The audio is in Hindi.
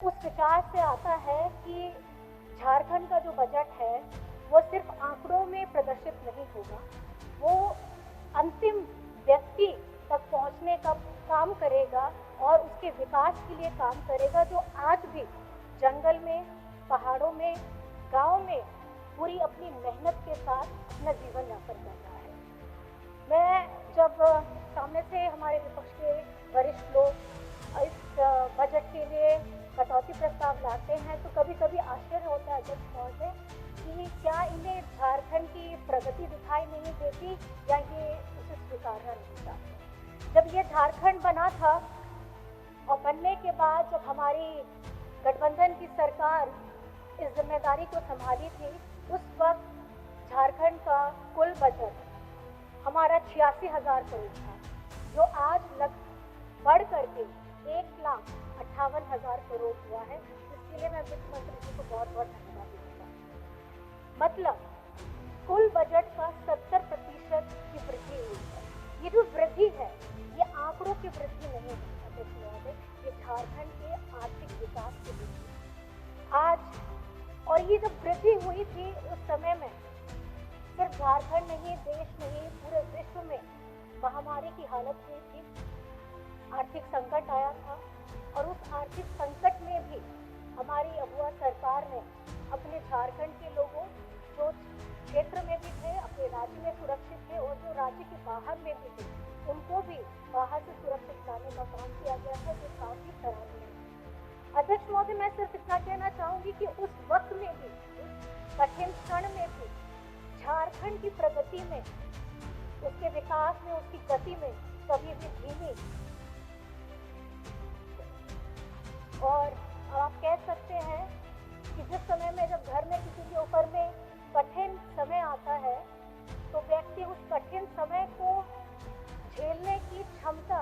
उस विचार से आता है कि झारखंड का जो बजट है, वो सिर्फ़ आँकड़ों में प्रदर्शित नहीं होगा, वो अंतिम व्यक्ति तक पहुँचने का काम करेगा और उसके विकास के लिए काम करेगा, जो आज भी जंगल में, पहाड़ों में, गाँव में पूरी अपनी मेहनत के साथ अपना जीवन यापन कर रहा है। मैं जब सामने से हमारे विपक्ष के वरिष्ठ लोग इस बजट के लिए कटौती प्रस्ताव लाते हैं, तो कभी-कभी आश्चर्य होता है अध्यक्ष महोदय कि क्या इन्हें झारखंड की प्रगति दिखाई नहीं देती या ये उसे स्वीकारना नहीं चाहते। जब ये झारखंड बना था और बनने के बाद जब हमारी गठबंधन की सरकार इस जिम्मेदारी को संभाली थी, उस वक्त झारखंड का कुल बजट हमारा 86,000 करोड़ था, जो आज बढ़ करके 1,58,000 करोड़ हुआ है। इसके लिए मैं वित्त मंत्री जी को बहुत बहुत धन्यवाद देना चाहती हूँ। मतलब कुल बजट का 70% की वृद्धि हुई है। ये जो वृद्धि है, ये आंकड़ों की वृद्धि नहीं है अध्यक्ष महोदय, ये झारखंड के आर्थिक विकास की वृद्धि आज। और ये जब वृद्धि हुई थी उस समय में सिर्फ झारखंड नहीं, देश नहीं, पूरे विश्व में महामारी की हालत हुई थी, आर्थिक संकट आया था और उस आर्थिक संकट में भी हमारी अगुआ सरकार ने अपने झारखंड के लोगों जो क्षेत्र में भी थे, अपने राज्य में सुरक्षित थे और जो राज्य के बाहर में भी थे, उनको भी बाहर से सुरक्षित लाने का काम किया गया था, जो काफी सराहनीय है। अध्यक्ष महोदय, मैं सिर्फ इतना कहना चाहूंगी कि उस वक्त में भी, उस कठिन क्षण में भी झारखंड की प्रगति में, उसके विकास में, उसकी गति में कभी भी धीमी और आप कह सकते हैं कि जिस समय में जब घर में किसी के ऊपर में कठिन समय आता है तो व्यक्ति उस कठिन समय को झेलने की क्षमता